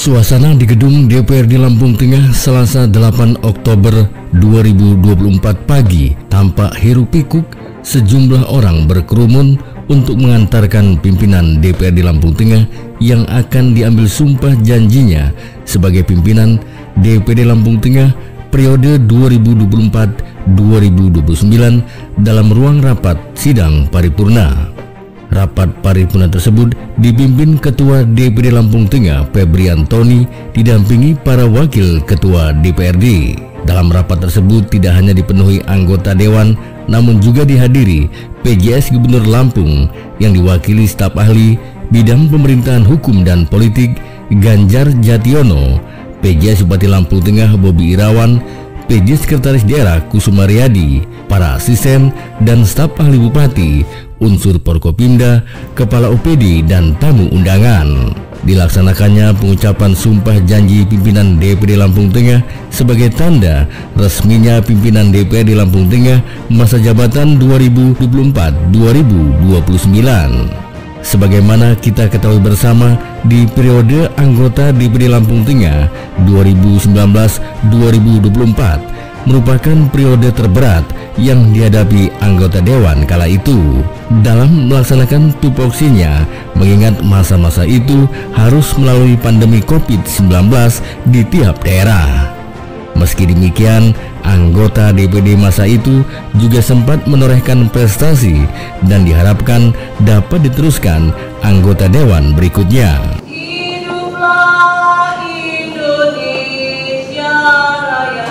Suasana di gedung DPRD Lampung Tengah Selasa 8 Oktober 2024 pagi tampak hiruk-pikuk. Sejumlah orang berkerumun untuk mengantarkan pimpinan DPRD Lampung Tengah yang akan diambil sumpah janjinya sebagai pimpinan DPD Lampung Tengah periode 2024-2029 dalam ruang rapat sidang paripurna. Rapat paripurna tersebut dipimpin Ketua DPD Lampung Tengah Febri Antoni didampingi para wakil Ketua DPRD. Dalam rapat tersebut tidak hanya dipenuhi anggota dewan, namun juga dihadiri PJS Gubernur Lampung yang diwakili staf ahli bidang pemerintahan hukum dan politik Ganjar Jationo, PJS Bupati Lampung Tengah Bobi Irawan, PJ Sekretaris Daerah Kusuma Riyadi, para asisten dan staf ahli bupati, unsur Forkopimda, kepala OPD dan tamu undangan. Dilaksanakannya pengucapan sumpah janji pimpinan DPD Lampung Tengah sebagai tanda resminya pimpinan DPRD Lampung Tengah masa jabatan 2024-2029. Sebagaimana kita ketahui bersama, di periode anggota DPD Lampung Tengah 2019-2024 merupakan periode terberat yang dihadapi anggota dewan kala itu dalam melaksanakan tupoksinya, mengingat masa-masa itu harus melalui pandemi COVID-19 di tiap daerah. Meski demikian, anggota DPD masa itu juga sempat menorehkan prestasi dan diharapkan dapat diteruskan anggota dewan berikutnya. Hiduplah Indonesia Raya.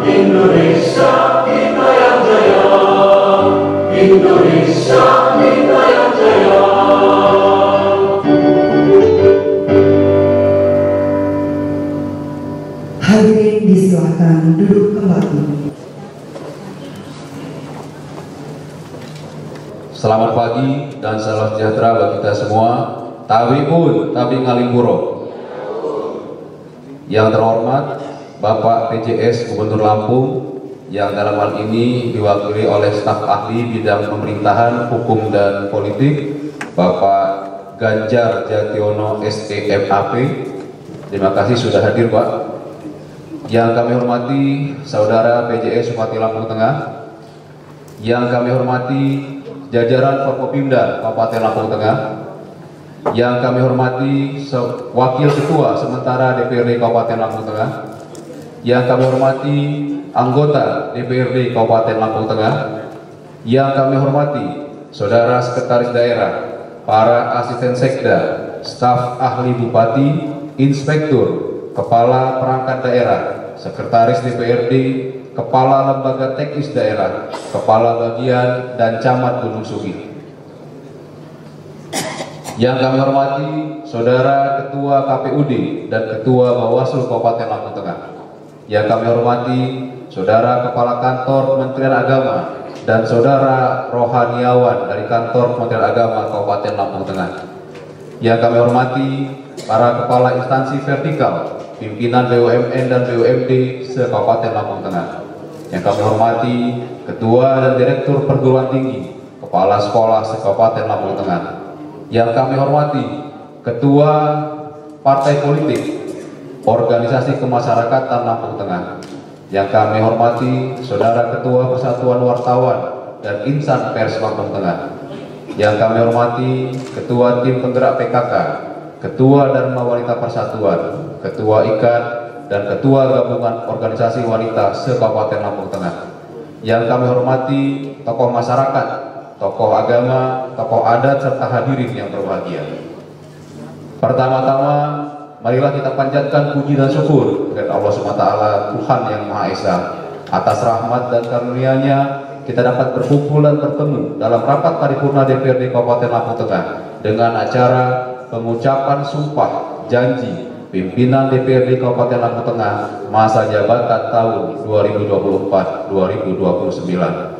Indonesia kita yang jaya, Indonesia kita yang jaya. Hadirin disilakan duduk kembali. Selamat pagi dan salam sejahtera bagi kita semua. Tawipun, tabi ngalimpuro. Yang terhormat Bapak PJS Gubernur Lampung, yang dalam hal ini diwakili oleh staf ahli bidang pemerintahan, hukum dan politik, Bapak Ganjar Jationo STMAP. Terima kasih sudah hadir, Pak. Yang kami hormati Saudara PJS Bupati Lampung Tengah, yang kami hormati jajaran Forkopimda Kabupaten Lampung Tengah, yang kami hormati Wakil Ketua sementara DPRD Kabupaten Lampung Tengah, yang kami hormati anggota DPRD Kabupaten Lampung Tengah, yang kami hormati Saudara Sekretaris Daerah, para asisten sekda, staf ahli bupati, inspektur, kepala perangkat daerah, sekretaris DPRD, kepala lembaga teknis daerah, kepala bagian, dan camat Gunung Sugi. Yang kami hormati Saudara Ketua KPUD dan Ketua Bawaslu Kabupaten Lampung Tengah. Yang kami hormati Saudara Kepala Kantor Kementerian Agama dan Saudara Rohaniawan dari Kantor Kementerian Agama Kabupaten Lampung Tengah. Yang kami hormati para kepala instansi vertikal, pimpinan BUMN dan BUMD se-Kabupaten Lampung Tengah. Yang kami hormati Ketua dan Direktur Perguruan Tinggi, Kepala Sekolah se-Kabupaten Lampung Tengah. Yang kami hormati Ketua Partai Politik, Organisasi Kemasyarakatan Lampung Tengah. Yang kami hormati Saudara Ketua Persatuan Wartawan dan Insan Pers Lampung Tengah. Yang kami hormati Ketua Tim Penggerak PKK, Ketua Dharma Wanita Persatuan, Ketua IKAN, dan Ketua Gabungan Organisasi Wanita se-Kabupaten Lampung Tengah. Yang kami hormati tokoh masyarakat, tokoh agama, tokoh adat, serta hadirin yang berbahagia. Pertama-tama, marilah kita panjatkan puji dan syukur kepada Allah SWT, Tuhan yang Maha Esa. Atas rahmat dan karunia-Nya, kita dapat berkumpul dan bertemu dalam rapat paripurna DPRD Kabupaten Lampung Tengah dengan acara pengucapan sumpah janji pimpinan DPRD Kabupaten Lampung Tengah masa jabatan tahun 2024-2029.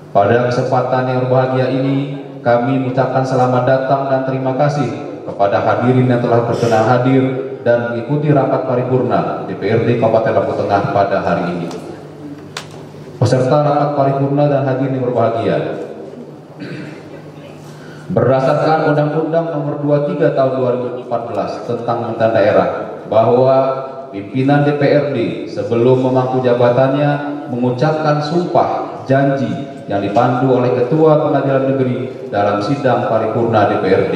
Pada kesempatan yang berbahagia ini, kami mengucapkan selamat datang dan terima kasih kepada hadirin yang telah berkenan hadir dan mengikuti rapat paripurna DPRD Kabupaten Lampung Tengah pada hari ini. Peserta rapat paripurna dan hadirin yang berbahagia, berdasarkan Undang-Undang Nomor 23 Tahun 2014 tentang Pemerintahan Daerah, bahwa pimpinan DPRD sebelum memangku jabatannya mengucapkan sumpah janji yang dipandu oleh Ketua Pengadilan Negeri dalam sidang paripurna DPRD.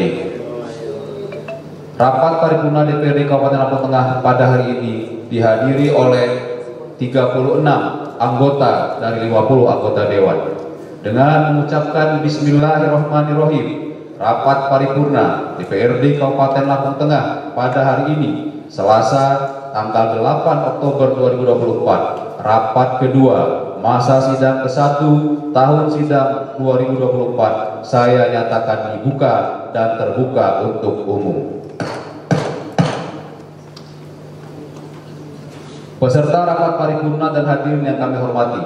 Rapat paripurna DPRD Kabupaten Lampung Tengah pada hari ini dihadiri oleh 36 anggota dari 50 anggota Dewan. Dengan mengucapkan Bismillahirrahmanirrahim, rapat paripurna DPRD Kabupaten Lampung Tengah pada hari ini, Selasa tanggal 8 Oktober 2024, rapat kedua masa sidang ke-1 tahun sidang 2024, saya nyatakan dibuka dan terbuka untuk umum. Peserta rapat paripurna dan hadirin yang kami hormati,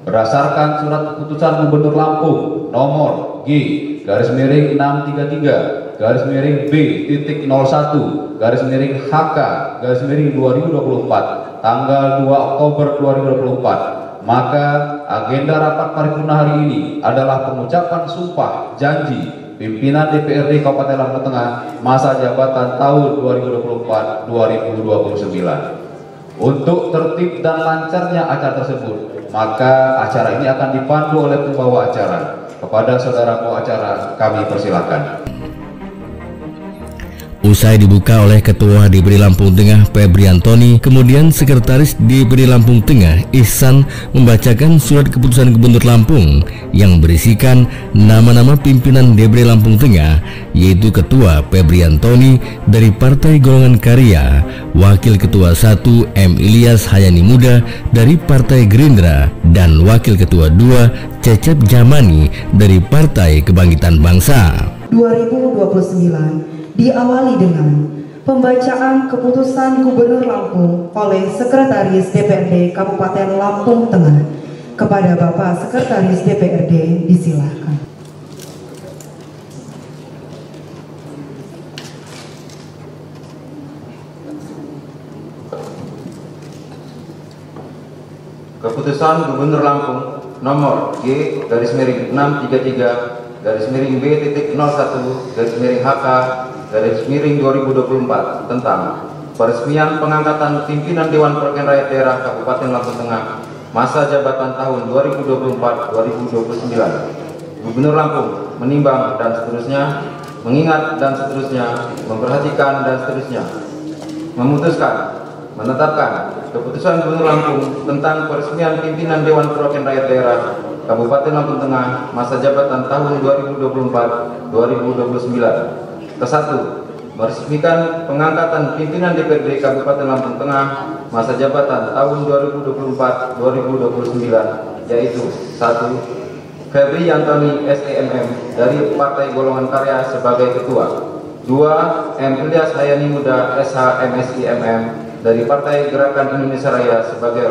berdasarkan surat keputusan Gubernur Lampung nomor G-miring633-B.01-HK-2024 tanggal 2 Oktober 2024, maka agenda rapat paripurna hari ini adalah pengucapan sumpah janji pimpinan DPRD Kabupaten Lampung Tengah masa jabatan tahun 2024-2029. Untuk tertib dan lancarnya acara tersebut, maka acara ini akan dipandu oleh pembawa acara. Kepada saudara pembawa acara, kami persilakan. Usai dibuka oleh Ketua DPD Lampung Tengah Febri Antoni, kemudian Sekretaris DPD Lampung Tengah Ihsan membacakan surat keputusan Gubernur Lampung yang berisikan nama-nama pimpinan DPD Lampung Tengah, yaitu Ketua Febri Antoni dari Partai Golongan Karya, Wakil Ketua 1 M. Ilyas Hayani Muda dari Partai Gerindra, dan Wakil Ketua 2 Cecep Jamani dari Partai Kebangkitan Bangsa. 2029 diawali dengan pembacaan keputusan Gubernur Lampung oleh Sekretaris DPRD Kabupaten Lampung Tengah. Kepada Bapak Sekretaris DPRD disilahkan. Keputusan Gubernur Lampung nomor G/B-B-01/HK/2024 tentang peresmian pengangkatan pimpinan Dewan Perwakilan Rakyat Daerah Kabupaten Lampung Tengah masa jabatan tahun 2024-2029. Gubernur Lampung menimbang dan seterusnya, mengingat dan seterusnya, memperhatikan dan seterusnya, memutuskan menetapkan keputusan Gubernur Lampung tentang peresmian pimpinan Dewan Perwakilan Rakyat Daerah Kabupaten Lampung Tengah masa jabatan tahun 2024-2029. Ke-1, meresmikan pengangkatan pimpinan DPRD Kabupaten Lampung Tengah masa jabatan tahun 2024-2029, yaitu 1. Febri Antoni SEMM dari Partai Golongan Karya sebagai Ketua. 2. M. Ilyas Hayani Muda SH-MSI-MM dari Partai Gerakan Indonesia Raya sebagai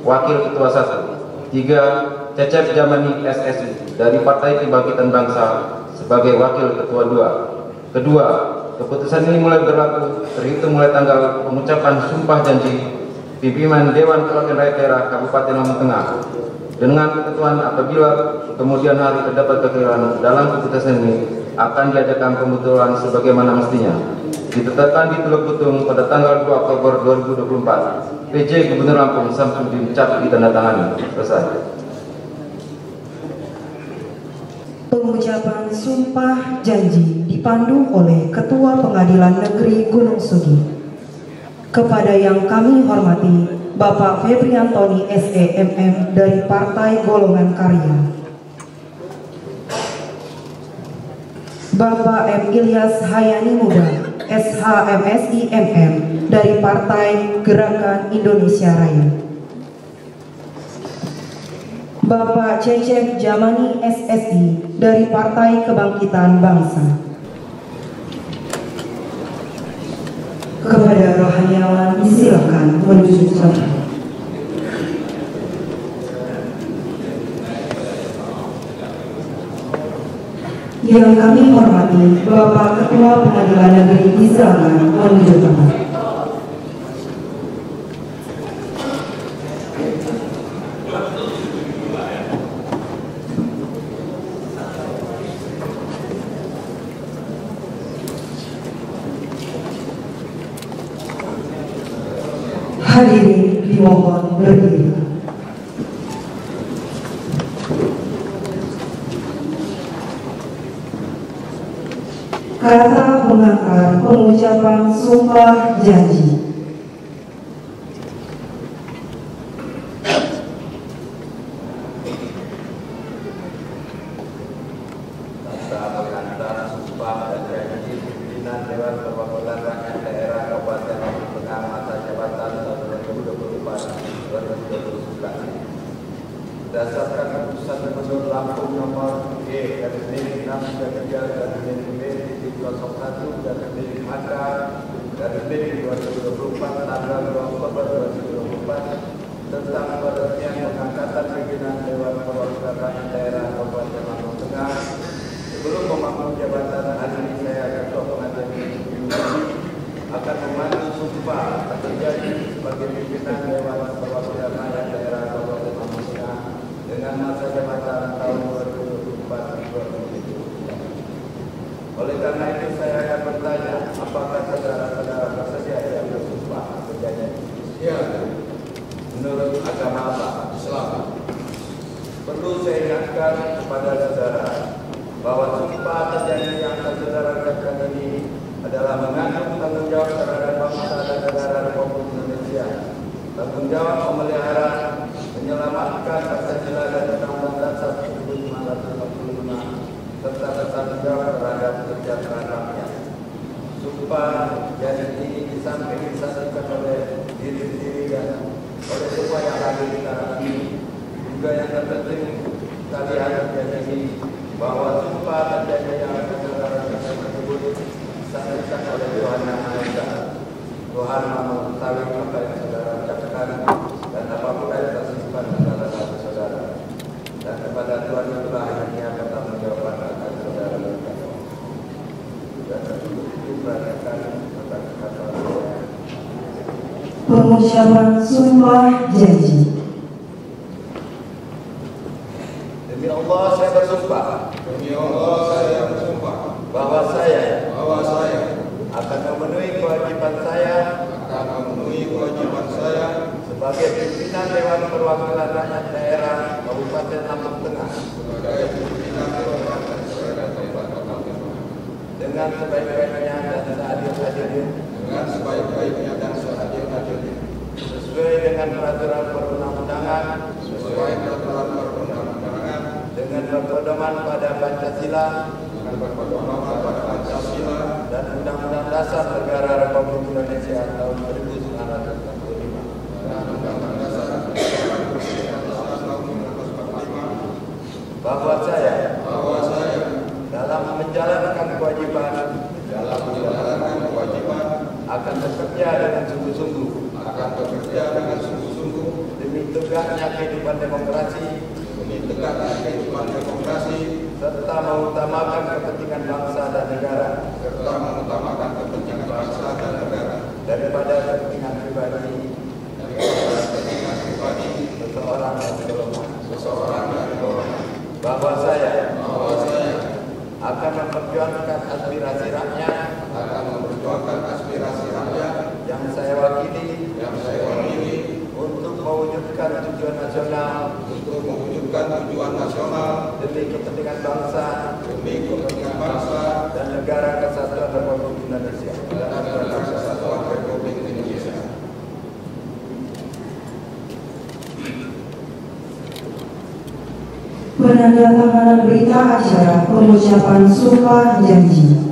Wakil Ketua 1. 3. Cecep Jamani SSI dari Partai Kebangkitan Bangsa sebagai Wakil Ketua 2. Kedua, keputusan ini mulai berlaku terhitung mulai tanggal pengucapan sumpah janji pimpinan Dewan Perwakilan Rakyat Daerah Kabupaten Lampung Tengah. Dengan ketentuan apabila kemudian hari terdapat kekeliruan dalam keputusan ini akan diadakan pembetulan sebagaimana mestinya. Ditetapkan di Teluk Betung pada tanggal 2 Oktober 2024. PJ Gubernur Lampung Samsudin Cap ditandatangani. Selesai. Pengucapan sumpah janji dipandu oleh Ketua Pengadilan Negeri Gunung Sugi. Kepada yang kami hormati Bapak Febri Antoni SEMM dari Partai Golongan Karya, Bapak M. Ilyas Hayani Muda SH-MSI-MM dari Partai Gerakan Indonesia Raya, Bapak Cecep Jamani SSI dari Partai Kebangkitan Bangsa. Kepada rohaniawan disilakan menuju saudara. Yang kami hormati Bapak Ketua Pengadilan Negeri disilakan menuju tempat. Hadirin dimohon berdiri. Kata pengantar pengucapan sumpah janji. Pengantar sumpah dan janji pimpinan Dewan Perwakilan Rakyat Daerah Kabupaten Lampung Tengah masa jabatan tahun 2024-2029. Berdasarkan keputusan Gubernur Lampung nomor G/B-B-B-B-01/HK/2024 tanggal 2 Oktober 2024 tentang peresmian pengangkatan pimpinan Dewan Perwakilan Rakyat Daerah Kabupaten Lampung Tengah. Sebelum memangku jabatan hari ini, saya Ketua Pengadilan Negeri akan memandu sumpah terjadi sebagai pimpinan Dewan Perwakilan Rakyat Daerah Kabupaten Lampung Tengah dengan masa jabatan tahun 2024-2029. Oleh karena itu saya akan bertanya, apakah saudara-saudara bersedia yang bersumpah berjanji? Ya. Menurut agama apa? Islam. Perlu saya ingatkan kepada saudara bahwa sumpah terjadi yang saudara katakan ini adalah mengandung tanggung jawab terhadap bangsa dan negara Republik Indonesia, tanggung jawab memelihara, menyelamatkan Pancasila dan Undang-Undang Dasar 1945, serta bertanggung jawab terhadap kesejahteraan rakyat. Sumpah janji ini di samping disaksikan oleh diri sendiri dan oleh semua yang hadir di tanah ini, juga yang terpenting kalian janji ini bahwa sumpah dan janji yang saudara tersebut disaksikan oleh Tuhan Yang Maha Esa. Tuhan mengetahui apa yang saudara ucapkan dan apapun yang tersimpan di dalam hati saudara. Dan kepada Tuhan itulah hanya pertanggungjawaban akan saudara lakukan. Dan itu perhatikan kata-kata saya. Pengucapan sumpah janji. Demi Allah saya bersumpah. Demi Allah saya bersumpah Bahwa saya akan memenuhi kewajiban saya sebagai pimpinan Dewan Perwakilan Rakyat Daerah Kabupaten Lampung Tengah dengan sebaik-baiknya dan seadil-adilnya sesuai dengan peraturan perundang-undangan dengan berpedoman pada Pancasila dan Undang-Undang Dasar Negara Republik Indonesia tahun 1945. Bahwa saya dalam menjalankan kewajiban akan bekerja dengan sungguh-sungguh demi tegaknya kehidupan demokrasi serta mengutamakan kepentingan bangsa dan negara daripada kepentingan pribadi seseorang dan golongan. Bahwa saya akan memperjuangkan aspirasi rakyat yang saya wakili untuk mewujudkan tujuan nasional demi kepentingan bangsa dan negara kesatuan Republik Indonesia. Penandatanganan berita acara pengucapan sumpah janji.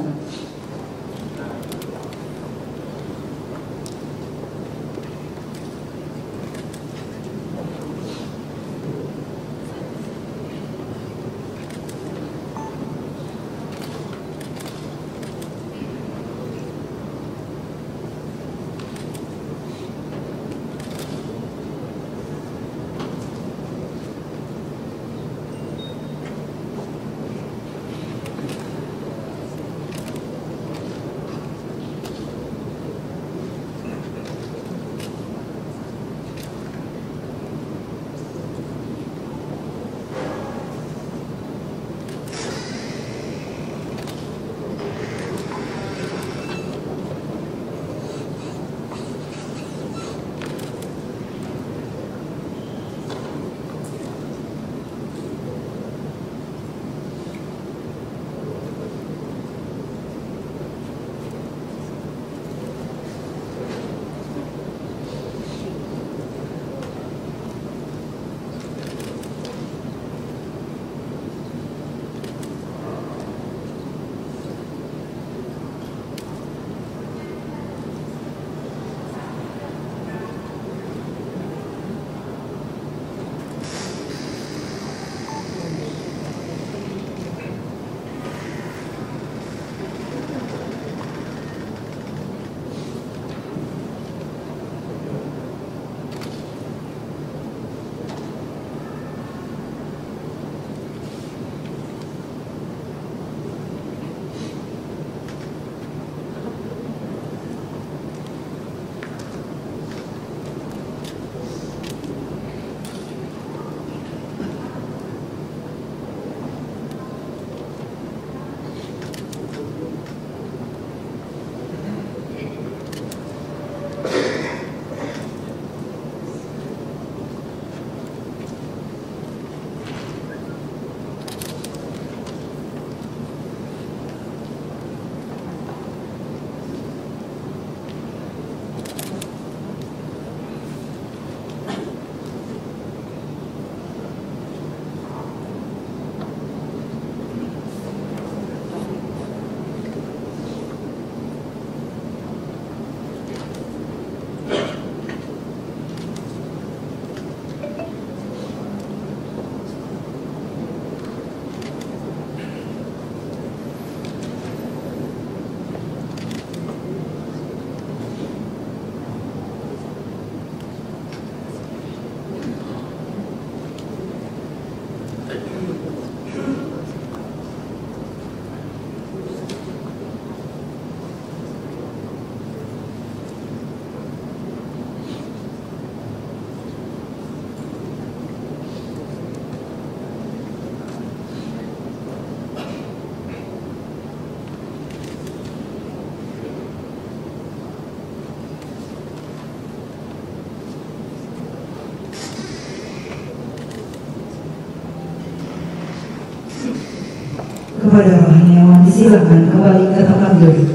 Kepada rohaniawan disilakan kembali ke tempat duduk.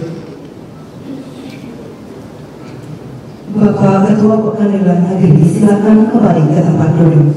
Bapak Ketua Pengadilan Negeri disilakan kembali ke tempat duduk.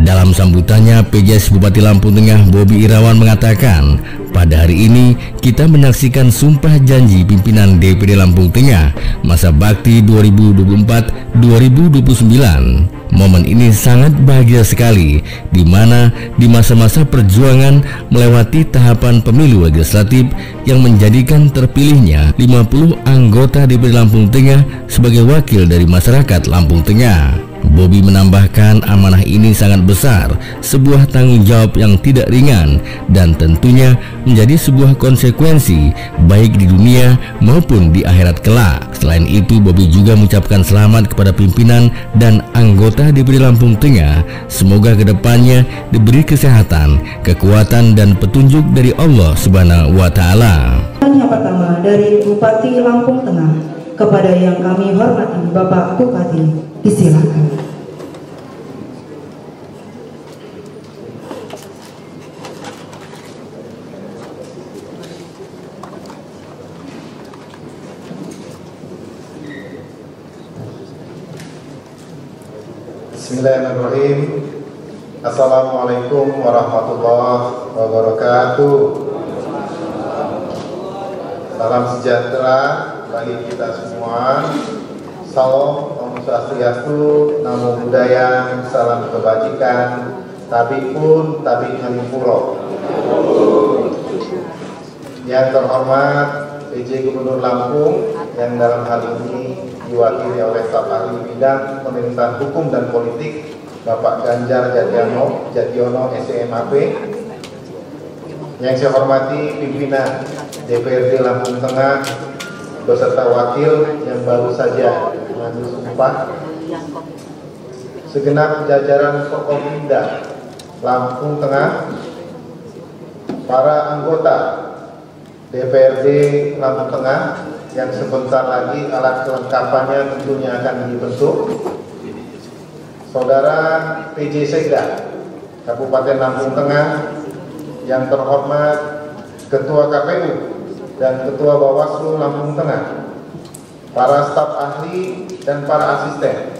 Dalam sambutannya, PJS Bupati Lampung Tengah Bobi Irawan mengatakan, pada hari ini kita menyaksikan sumpah janji pimpinan DPD Lampung Tengah masa bakti 2024-2029. Momen ini sangat bahagia sekali, di mana di masa-masa perjuangan melewati tahapan pemilu legislatif yang menjadikan terpilihnya 50 anggota DPD Lampung Tengah sebagai wakil dari masyarakat Lampung Tengah. Bobi menambahkan amanah ini sangat besar, sebuah tanggung jawab yang tidak ringan dan tentunya menjadi sebuah konsekuensi baik di dunia maupun di akhirat kelak. Selain itu, Bobi juga mengucapkan selamat kepada pimpinan dan anggota DPD Lampung Tengah. Semoga kedepannya diberi kesehatan, kekuatan dan petunjuk dari Allah Subhanahu wa Ta'ala. Yang pertama dari Bupati Lampung Tengah kepada yang kami hormati Bapak Bupati, disilakan. Bismillahirrahmanirrahim. Assalamualaikum warahmatullahi wabarakatuh. Salam sejahtera bagi kita semua. Salam Om Swastiastu, Namo Buddhaya, salam kebajikan, tabi pun, tabi ngalimpuro. Yang terhormat PJ Gubernur Lampung yang dalam hal ini diwakili oleh staf ahli bidang pemerintahan hukum dan politik Bapak Ganjar Jationo SMAP. Yang saya hormati pimpinan DPRD Lampung Tengah beserta wakil yang baru saja mengambil sumpah, segenap jajaran Forkopimda Lampung Tengah, para anggota DPRD Lampung Tengah yang sebentar lagi alat kelengkapannya tentunya akan dibentuk, Saudara PJ Sekda Kabupaten Lampung Tengah, yang terhormat Ketua KPU dan Ketua Bawaslu Lampung Tengah, para staf ahli dan para asisten,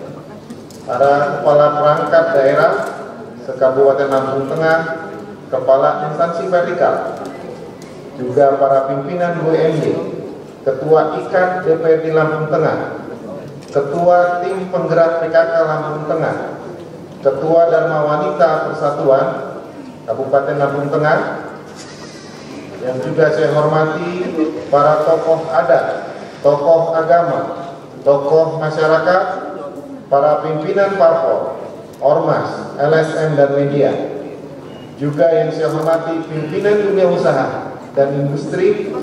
para kepala perangkat daerah se-Kabupaten Lampung Tengah, kepala instansi vertikal, juga para pimpinan WMD, Ketua IKAN DPRD Lampung Tengah, Ketua Tim Penggerak PKK Lampung Tengah, Ketua Dharma Wanita Persatuan Kabupaten Lampung Tengah, yang juga saya hormati para tokoh adat, tokoh agama, tokoh masyarakat, para pimpinan parpol, ormas, LSM dan media, juga yang saya hormati pimpinan dunia usaha dan industri,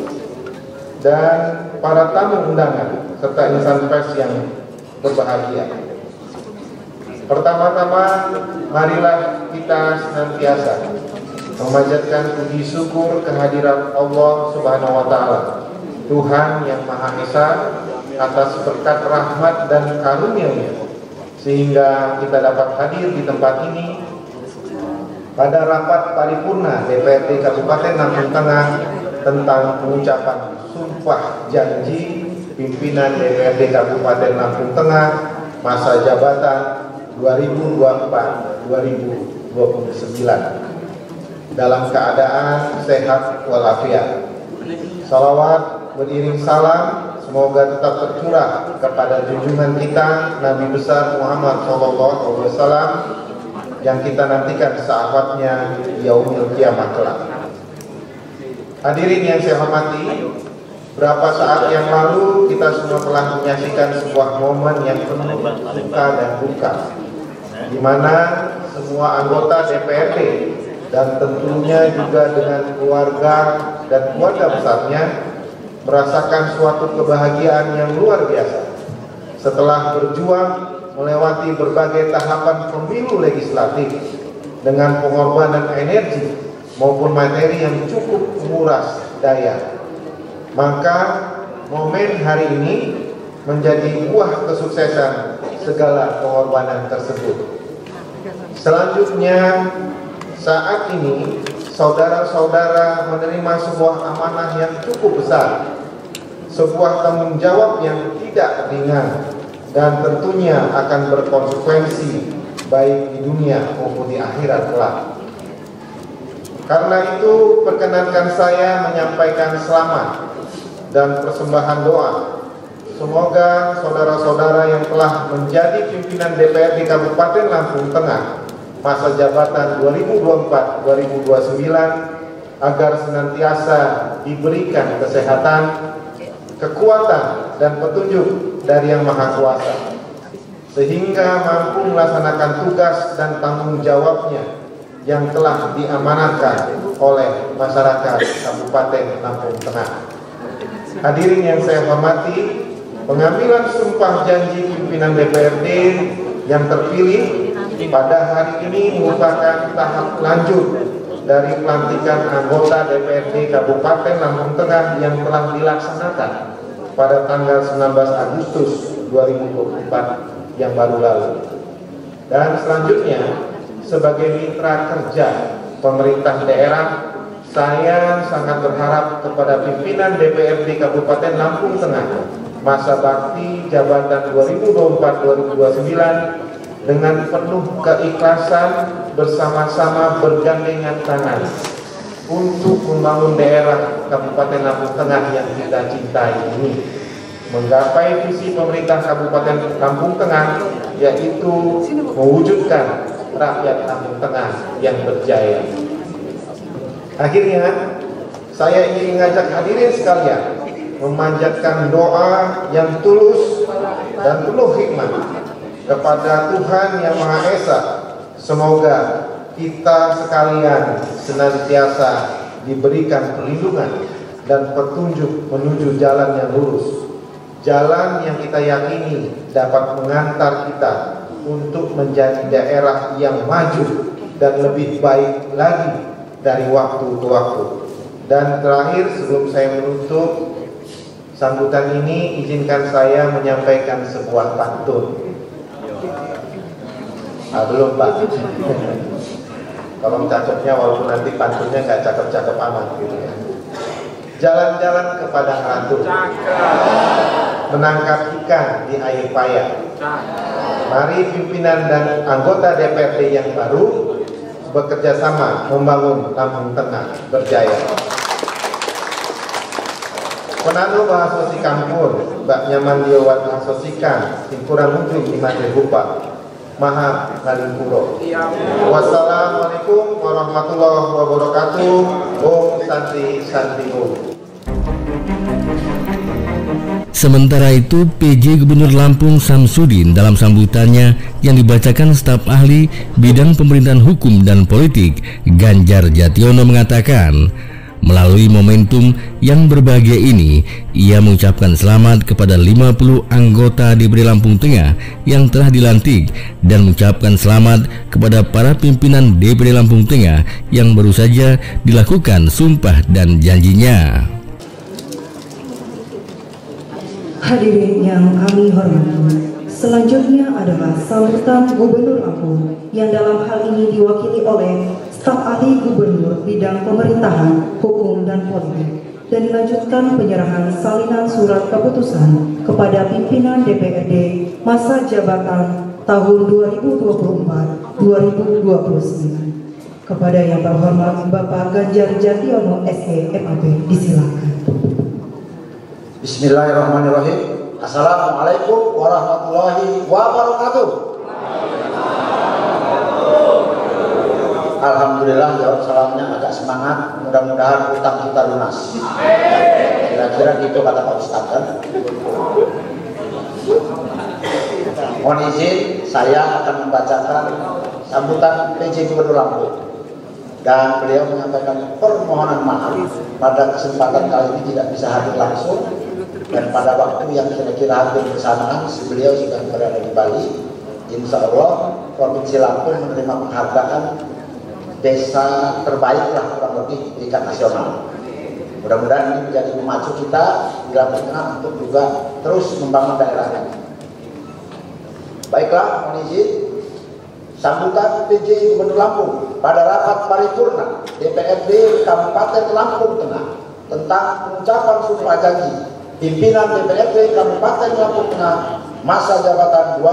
dan para tamu undangan serta insan pers yang berbahagia. Pertama-tama, marilah kita senantiasa memanjatkan puji syukur kehadiran Allah Subhanahu wa Ta'ala, Tuhan yang Maha Esa, atas berkat rahmat dan karunia-Nya sehingga kita dapat hadir di tempat ini pada rapat paripurna DPRD Kabupaten Lampung Tengah tentang pengucapan sumpah janji pimpinan DPRD Kabupaten Lampung Tengah masa jabatan 2024-2029 dalam keadaan sehat walafiat. Salawat beriring salam semoga tetap tercurah kepada junjungan kita Nabi besar Muhammad SAW yang kita nantikan sahabatnya yaumil kiamat kelak. Hadirin yang saya hormati, berapa saat yang lalu kita semua telah menyaksikan sebuah momen yang penuh suka dan duka, di mana semua anggota DPRD dan tentunya juga dengan keluarga dan keluarga besarnya merasakan suatu kebahagiaan yang luar biasa setelah berjuang melewati berbagai tahapan pemilu legislatif dengan pengorbanan energi maupun materi yang cukup menguras daya. Maka momen hari ini menjadi buah kesuksesan segala pengorbanan tersebut. Selanjutnya, saat ini saudara-saudara menerima sebuah amanah yang cukup besar, sebuah tanggung jawab yang tidak ringan, dan tentunya akan berkonsekuensi baik di dunia maupun di akhirat kelak. Karena itu, perkenankan saya menyampaikan selamat dan persembahan doa. Semoga saudara-saudara yang telah menjadi pimpinan DPRD Kabupaten Lampung Tengah masa jabatan 2024-2029 agar senantiasa diberikan kesehatan, kekuatan, dan petunjuk dari Yang Maha Kuasa, sehingga mampu melaksanakan tugas dan tanggung jawabnya yang telah diamanatkan oleh masyarakat Kabupaten Lampung Tengah. Hadirin yang saya hormati, pengambilan sumpah janji pimpinan DPRD yang terpilih pada hari ini merupakan tahap lanjut dari pelantikan anggota DPRD Kabupaten Lampung Tengah yang telah dilaksanakan pada tanggal 19 Agustus 2024 yang baru lalu. Dan selanjutnya, sebagai mitra kerja pemerintah daerah, saya sangat berharap kepada pimpinan DPRD Kabupaten Lampung Tengah masa bakti jabatan 2024-2029 dengan penuh keikhlasan bersama-sama bergandengan tangan untuk membangun daerah Kabupaten Lampung Tengah yang kita cintai ini, menggapai visi pemerintah Kabupaten Lampung Tengah, yaitu mewujudkan rakyat Lampung Tengah yang berjaya. Akhirnya, saya ingin mengajak hadirin sekalian memanjatkan doa yang tulus dan penuh hikmah kepada Tuhan Yang Maha Esa. Semoga kita sekalian senantiasa diberikan perlindungan dan petunjuk menuju jalan yang lurus, jalan yang kita yakini dapat mengantar kita untuk menjadi daerah yang maju dan lebih baik lagi dari waktu ke waktu. Dan terakhir, sebelum saya menutup sambutan ini, izinkan saya menyampaikan sebuah pantun. Belum Pak. Tolong cakepnya, walaupun nanti pantunnya nggak cakep-cakep amat gitu ya. Jalan-jalan ke padang ratu, menangkap ikan di air payah. Mari pimpinan dan anggota DPRD yang baru bekerja sama membangun Lampung Tengah berjaya. Penanu bahasa si kampur, bak nyaman diawat asosikan, kurang ujung di mati rupa, maha ngalingkuro. Wassalamualaikum warahmatullahi wabarakatuh. Om Santi Santi Om. Sementara itu, PJ Gubernur Lampung Samsudin dalam sambutannya yang dibacakan staf ahli bidang pemerintahan hukum dan politik Ganjar Jationo mengatakan, melalui momentum yang berbahagia ini, ia mengucapkan selamat kepada 50 anggota DPRD Lampung Tengah yang telah dilantik dan mengucapkan selamat kepada para pimpinan DPRD Lampung Tengah yang baru saja dilakukan sumpah dan janjinya. Hadirin yang kami hormati, selanjutnya adalah sambutan Gubernur Lampung yang dalam hal ini diwakili oleh staf ahli Gubernur bidang pemerintahan, hukum, dan politik, dan dilanjutkan penyerahan salinan surat keputusan kepada pimpinan DPRD masa jabatan tahun 2024-2029. Kepada yang terhormat Bapak Ganjar Jationo SE MAP, disilakan. Bismillahirrahmanirrahim. Assalamualaikum warahmatullahi wabarakatuh. Alhamdulillah, jawab salamnya agak semangat. Mudah-mudahan utang kita lunas. Kira-kira gitu kata Pak Ustadz kan. Mohon izin, saya akan membacakan sambutan PJ Gubernur Lampung. Dan beliau menyampaikan permohonan maaf pada kesempatan kali ini tidak bisa hadir langsung. Dan pada waktu yang kira-kira hampir bersamaan, beliau sudah berada di Bali. Insya Allah Provinsi Lampung menerima penghargaan desa terbaik lah kurang lebih di tingkat nasional. Mudah-mudahan ini menjadi memacu kita di Lampung Tengah untuk juga terus membangun daerahnya. Baiklah, mohon izin sambutan PJ Gubernur Lampung pada rapat paripurna DPRD Kabupaten Lampung Tengah tentang pengucapan sumpah janji pimpinan DPRD Kabupaten Lampung Tengah masa jabatan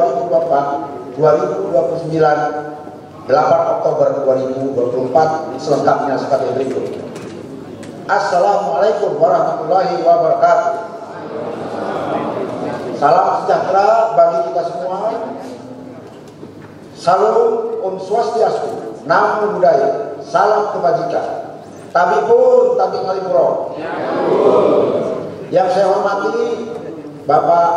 2024-2029 8 Oktober 2024 selengkapnya sebagai berikut. Assalamualaikum warahmatullahi wabarakatuh. Salam sejahtera bagi kita semua. Salam Om Swastiastu, Namo Buddhaya, salam kebajikan. Tabipun, tabi ngalipuro. Yang saya hormati Bapak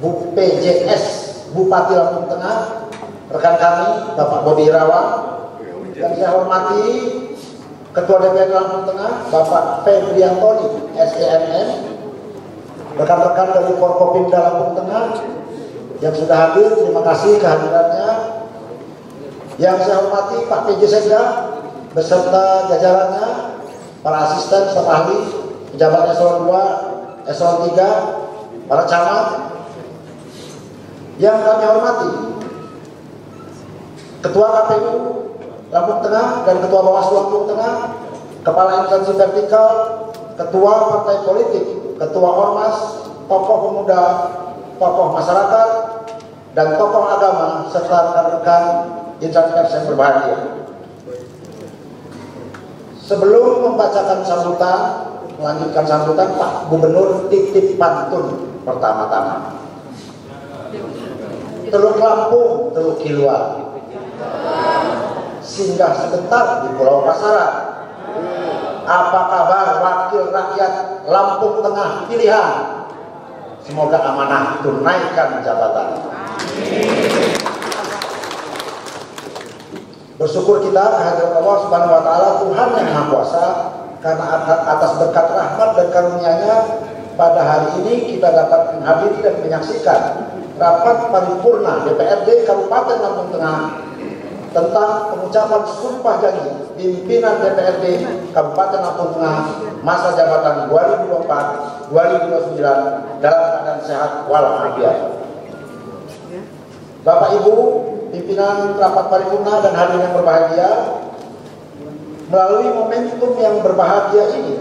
Bu PJS Bupati Lampung Tengah, rekan kami Bapak Bobi Irawan. Yang saya hormati Ketua DPRD Lampung Tengah Bapak Febrian Tony SDMM, rekan-rekan dari Forkopimda Lampung Tengah yang sudah hadir, terima kasih kehadirannya. Yang saya hormati Pak PJ Sekda beserta jajarannya, para asisten, staf ahli, pejabat eselon 2, eselon 3, para camat. Yang kami hormati Ketua KPU Lampung Tengah dan Ketua Bawaslu Lampung Tengah, Kepala Instansi Vertikal, Ketua Partai Politik, Ketua Ormas, tokoh pemuda, tokoh masyarakat, dan tokoh agama, serta rekan-rekan insan pers yang berbahagia. Sebelum membacakan sambutan, melanjutkan sambutan, Pak Gubernur titip pantun pertama-tama. Teluk Lampung, Teluk Kiluan, singgah sebentar di Pulau Pasaran. Apa kabar wakil rakyat Lampung Tengah pilihan? Semoga amanah tunaikan jabatan. Bersyukur kita kehadiran Allah Subhanahu wa taala, Tuhan yang Maha Kuasa, karena atas berkat rahmat dan karunia-Nya pada hari ini kita dapat menghadiri dan menyaksikan rapat paripurna DPRD Kabupaten Lampung Tengah tentang pengucapan sumpah janji pimpinan DPRD Kabupaten Lampung Tengah masa jabatan 2024-2029 dalam keadaan sehat walafiat. Bapak Ibu pimpinan rapat paripurna dan hadirin yang berbahagia, melalui momentum yang berbahagia ini,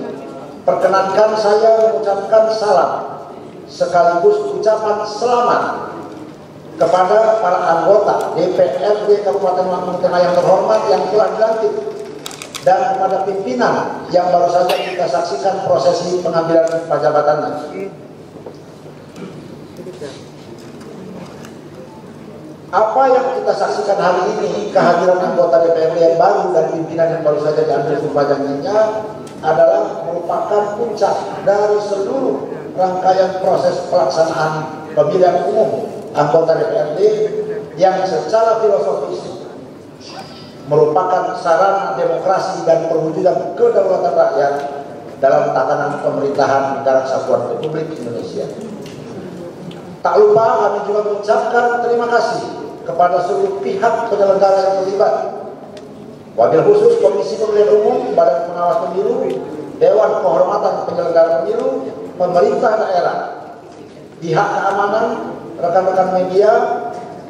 perkenankan saya mengucapkan salam sekaligus ucapan selamat kepada para anggota DPRD Kabupaten Lampung Tengah yang terhormat yang telah dilantik, dan kepada pimpinan yang baru saja kita saksikan prosesi pengambilan jabatannya. Apa yang kita saksikan hari ini, kehadiran anggota DPRD yang baru dan pimpinan yang baru saja diambil sumpah janjinya, adalah merupakan puncak dari seluruh rangkaian proses pelaksanaan pemilihan umum anggota DPRD yang secara filosofis merupakan sarana demokrasi dan perwujudan kedaulatan rakyat dalam tatanan pemerintahan Negara Kesatuan Republik Indonesia. Tak lupa kami juga mengucapkan terima kasih kepada seluruh pihak penyelenggara yang terlibat, wabil khusus Komisi Pemilihan Umum, Badan Pengawas Pemilu, Dewan Kehormatan Penyelenggara Pemilu, pemerintah daerah, pihak keamanan, rekan-rekan media,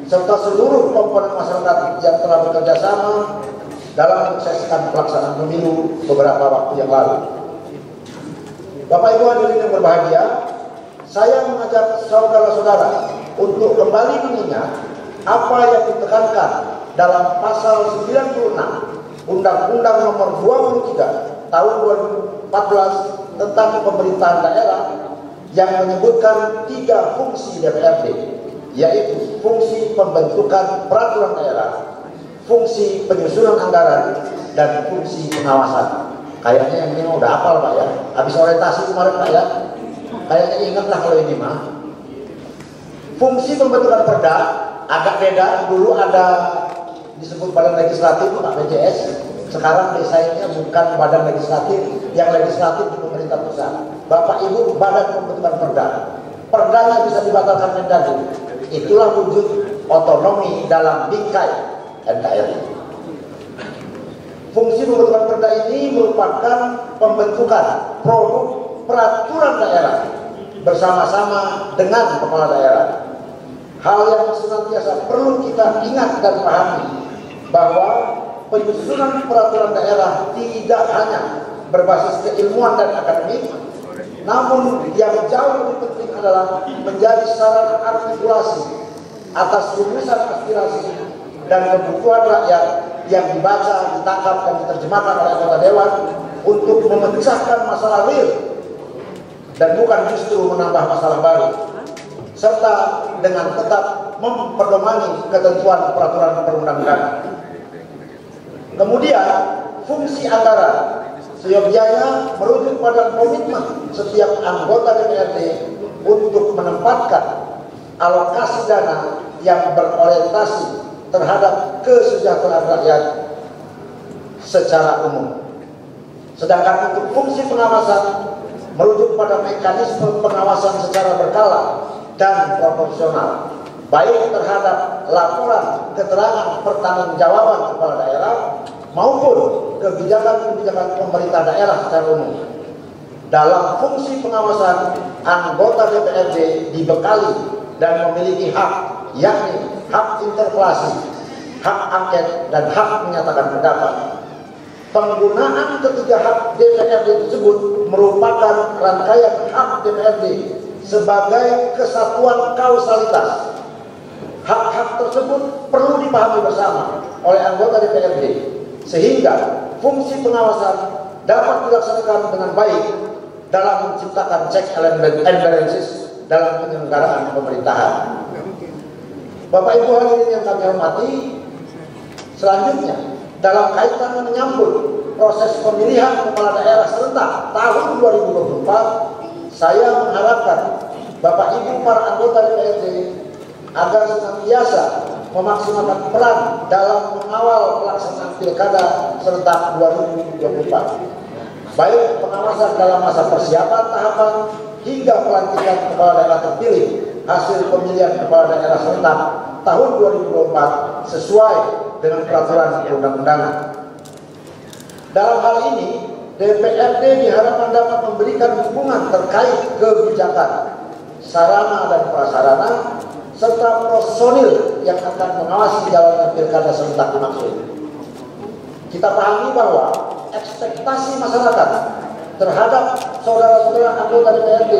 serta seluruh komponen masyarakat yang telah bekerja sama dalam mensukseskan pelaksanaan pemilu beberapa waktu yang lalu. Bapak Ibu hadirin yang berbahagia, saya mengajak saudara-saudara untuk kembali mengingat apa yang ditekankan dalam pasal 96 Undang-Undang Nomor 23 Tahun 2014 tentang pemerintahan daerah yang menyebutkan 3 fungsi DPRD, yaitu fungsi pembentukan peraturan daerah, fungsi penyusunan anggaran, dan fungsi pengawasan. Kayaknya yang ini udah hafal Pak ya, habis orientasi kemarin Pak ya, kayaknya ingat lah kalau ini mah. Fungsi pembentukan perda agak beda, dulu ada disebut badan legislatif Pak PJS, sekarang desainnya bukan badan legislatif, yang legislatif di pemerintah pusat. Bapak Ibu badan pembentukan perda, perdanya bisa dibatalkan Mendagri, itulah wujud otonomi dalam bingkai NKRI. Fungsi pembentukan perda ini merupakan pembentukan produk peraturan daerah bersama-sama dengan kepala daerah. hal yang senantiasa perlu kita ingat dan pahami bahwa penyusunan peraturan daerah tidak hanya berbasis keilmuan dan akademik, namun yang jauh lebih penting adalah menjadi sarana artikulasi atas rumusan aspirasi dan kebutuhan rakyat yang dibaca, ditangkap, dan diterjemahkan oleh anggota dewan untuk memecahkan masalah real dan bukan justru menambah masalah baru, serta dengan tetap memperdomani ketentuan peraturan perundang-undangan. Kemudian, fungsi anggaran seyogyanya merujuk pada komitmen setiap anggota DPRD untuk menempatkan alokasi dana yang berorientasi terhadap kesejahteraan rakyat secara umum. Sedangkan untuk fungsi pengawasan merujuk pada mekanisme pengawasan secara berkala dan proporsional, baik terhadap laporan keterangan pertanggungjawaban kepala daerah maupun kebijakan-kebijakan pemerintah daerah secara umum. Dalam fungsi pengawasan, anggota DPRD dibekali dan memiliki hak, yakni hak interpelasi, hak angket, dan hak menyatakan pendapat. Penggunaan ketiga hak DPRD tersebut merupakan rangkaian hak DPRD sebagai kesatuan kausalitas. Hak-hak tersebut perlu dipahami bersama oleh anggota DPRD sehingga fungsi pengawasan dapat dilaksanakan dengan baik dalam menciptakan check and balances dalam penyelenggaraan pemerintahan. Bapak Ibu hadirin yang kami hormati, selanjutnya dalam kaitan menyambut proses pemilihan kepala daerah serentak tahun 2024, saya mengharapkan Bapak Ibu para anggota DPRD agar senantiasa memaksimalkan peran dalam mengawal pelaksanaan pilkada serentak 2024, baik pengawasan dalam masa persiapan tahapan hingga pelantikan kepala daerah terpilih hasil pemilihan kepala daerah serentak tahun 2024 sesuai dengan peraturan perundang-undangan. Dalam hal ini, DPRD diharapkan dapat memberikan dukungan terkait kebijakan, sarana dan prasarana, serta personil yang akan mengawasi jalannya pilkada serentak dimaksud. Kita pahami bahwa ekspektasi masyarakat terhadap saudara-saudara anggota DPRD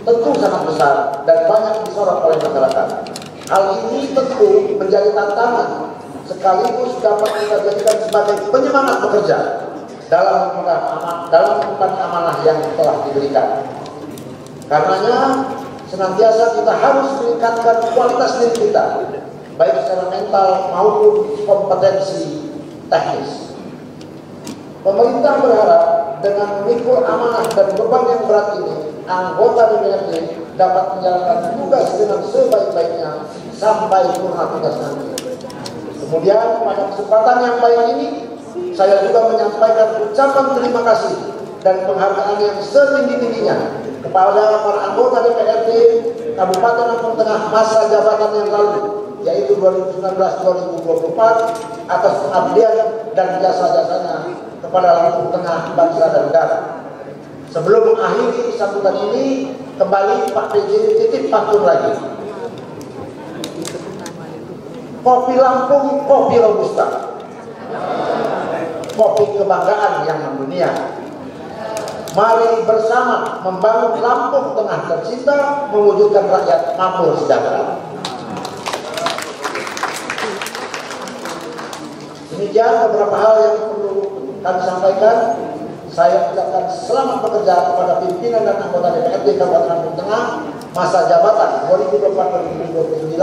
tentu sangat besar dan banyak disorot oleh masyarakat. Hal ini tentu menjadi tantangan sekaligus dapat kita jadikan sebagai penyemangat bekerja dalam mengemban amanah yang telah diberikan. Karenanya senantiasa kita harus meningkatkan kualitas diri kita, baik secara mental maupun kompetensi teknis. Pemerintah berharap dengan memikul amanah dan beban yang berat ini, anggota DPRD dapat menjalankan tugas dengan sebaik-baiknya sampai purna tugas nanti. Kemudian pada kesempatan yang baik ini, saya juga menyampaikan ucapan terima kasih dan penghargaan yang setinggi-tingginya kepada para anggota DPRD Kabupaten Lampung Tengah masa jabatan yang lalu, yaitu 2019-2024 atas pengabdian dan jasa-jasanya kepada Lampung Tengah, bangsa dan negara. Sebelum mengakhiri sambutan ini, kembali Pak PJ titip pantun lagi. Kopi Lampung, kopi Robusta, kopi kebanggaan yang mendunia. Mari bersama membangun Lampung Tengah tercinta, mewujudkan rakyat makmur sejahtera. Demikian beberapa hal yang perlu kami sampaikan. Saya ucapkan selamat bekerja kepada pimpinan dan anggota DPRD Kabupaten Lampung Tengah masa jabatan 2024-2029.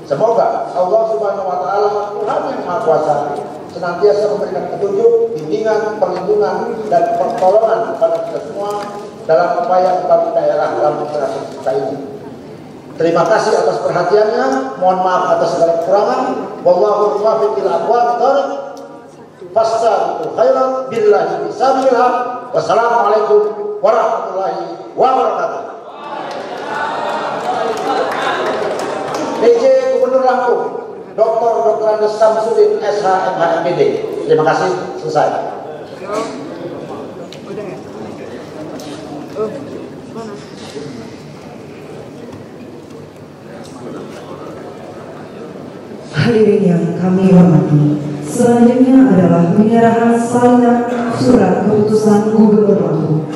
Semoga Allah Subhanahu wa Ta'ala, Tuhan yang Maha Kuasa, senantiasa memberikan petunjuk, bimbingan, perlindungan, dan pertolongan kepada kita semua dalam upaya membangun daerah Lampung Tengah kita ini. Terima kasih atas perhatiannya. Mohon maaf atas segala kekurangan. Wallahu muwaffiq ila aqwamit thoriq. Fastabiqul khairat billahi bisabilillah. Wassalamualaikum warahmatullahi wabarakatuh. PJ Gubernur Lampung, Dr. Andes Samsudin SH MHMPD. Terima kasih, selesai. Mana? Hadirin yang kami hormati, selanjutnya adalah penyerahan salinan surat keputusan Gubernur Lampung.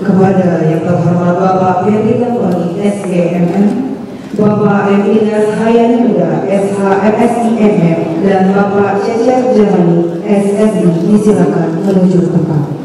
Kepada yang terhormat Bapak Febri Antoni SGMM, Bapak M. Ilyas Hayani Muda SH MSIMM, dan Bapak Cecep Jamani SSI disilakan menuju tempat.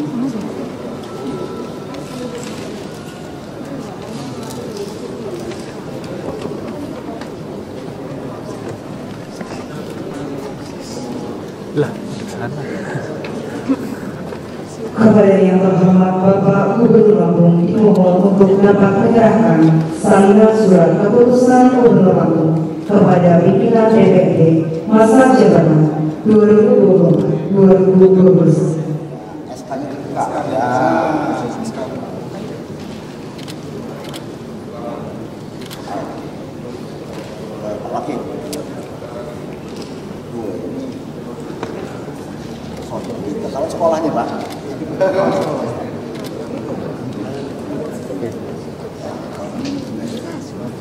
Kepada yang terhormat Bapak Gubernur Lampung dimohon untuk dapat menyerahkan salinan surat keputusan Gubernur Lampung kepada pimpinan DPRD masa jabatan 2024-2029. Kalau sekolahnya Pak.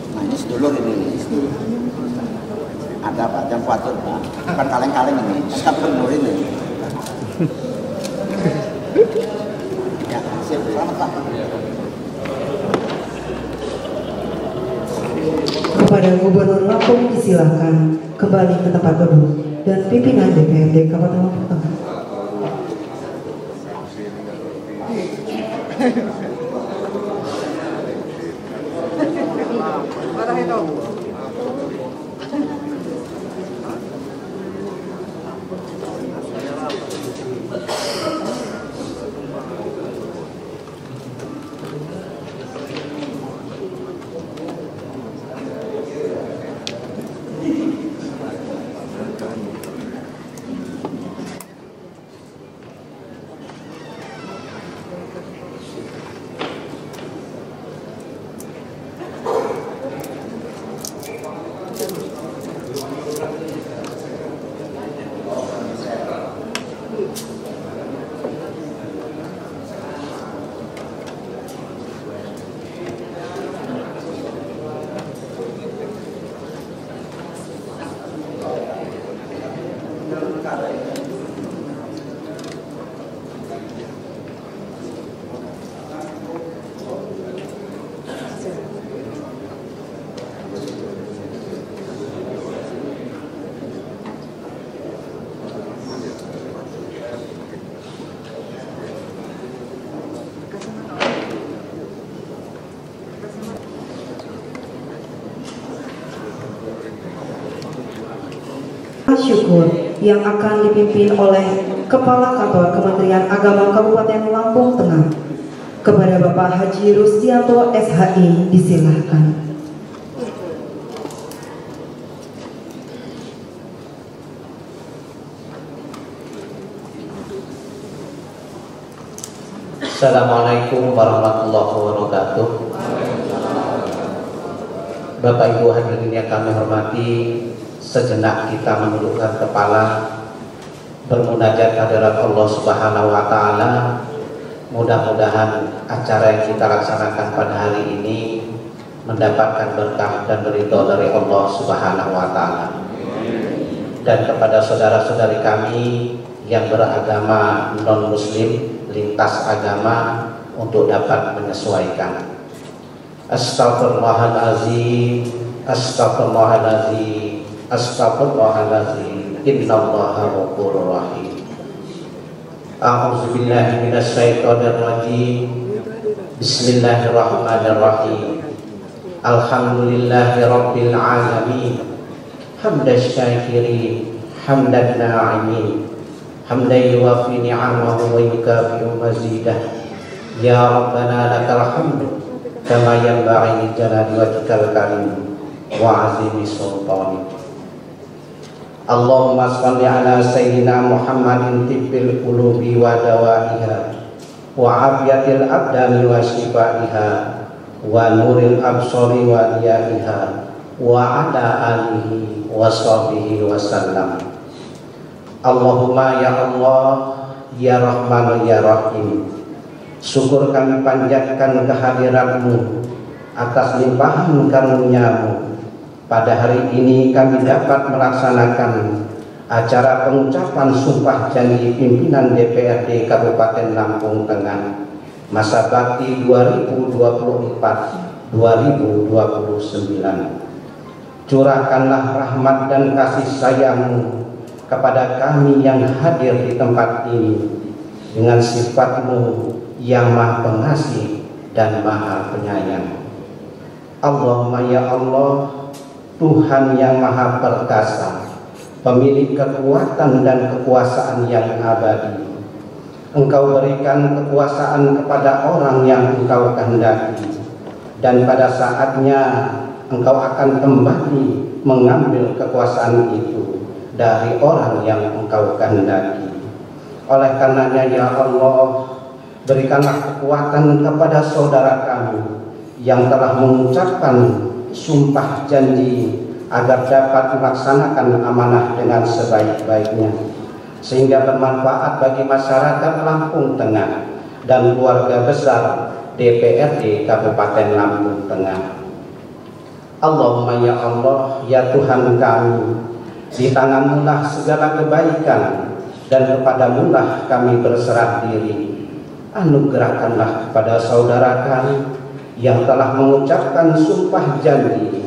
Nah ini sedulur ini. Ada Pak, jangan khawatir Pak. Bukan kaleng-kaleng ini, SK Gubernur ini. Ya, siap, selamat Pak. Kepada Gubernur Lampung disilakan kembali ke tempat duduk dan pimpinan DPRD Kabupaten Lampung Tengah. Syukur yang akan dipimpin oleh Kepala Kantor Kementerian Agama Kabupaten Lampung Tengah kepada Bapak Haji Rustianto SHI disilahkan. Assalamualaikum warahmatullahi wabarakatuh. Bapak Ibu hadirin yang kami hormati, sejenak kita menundukkan kepala bermunajat hadirat Allah Subhanahu wa taala. Mudah-mudahan acara yang kita laksanakan pada hari ini mendapatkan berkah dan ridho dari Allah Subhanahu wa taala. Dan kepada saudara-saudari kami yang beragama non-muslim, lintas agama, untuk dapat menyesuaikan. Astagfirullahaladzim, astagfirullahaladzim, astagfirullahaladzim, innallaha ghafurur rahim. A'udzu billahi minasyaitonir rajim. Bismillahirrahmanirrahim. Alhamdulillahi rabbil alamin. Hamdasy syakirin, hamdan na'imin. Hamdan yuwafi ni'amahu wa yukafi'u mazidah. Ya Rabbana lakal hamdu kama yanbaghi li jalali wajhikal karim wa 'azimi sultanik. Allahumma shalli ala sayyidina Muhammadin tibbil qulubi wa dawaiha wa afiyatil abdani wa shifaiha wa nuril absari wa diyaiha wa ala alihi wa sahbihi wa sallam. Allahumma ya Allah, ya Rahman ya Rahim, syukur kami panjatkan kehadiratmu atas limpahan karunia-Mu pada hari ini kami dapat melaksanakan acara pengucapan sumpah janji pimpinan DPRD Kabupaten Lampung Tengah masa bakti 2024-2029. Curahkanlah rahmat dan kasih sayang-Mu kepada kami yang hadir di tempat ini dengan sifat-Mu yang Maha Pengasih dan Maha Penyayang. Allahumma ya Allah, Tuhan yang Maha Perkasa, pemilik kekuatan dan kekuasaan yang abadi. Engkau berikan kekuasaan kepada orang yang Engkau kehendaki, dan pada saatnya Engkau akan kembali mengambil kekuasaan itu dari orang yang Engkau kehendaki. Oleh karenanya ya Allah, berikanlah kekuatan kepada saudara kami yang telah mengucapkan sumpah janji agar dapat melaksanakan amanah dengan sebaik-baiknya, sehingga bermanfaat bagi masyarakat Lampung Tengah dan keluarga besar DPRD Kabupaten Lampung Tengah. Allahumma ya Allah, ya Tuhan kami, di tangan-Mu lah segala kebaikan dan kepada-Mu lah kami berserah diri. Anugerahkanlah kepada saudara kami yang telah mengucapkan sumpah janji,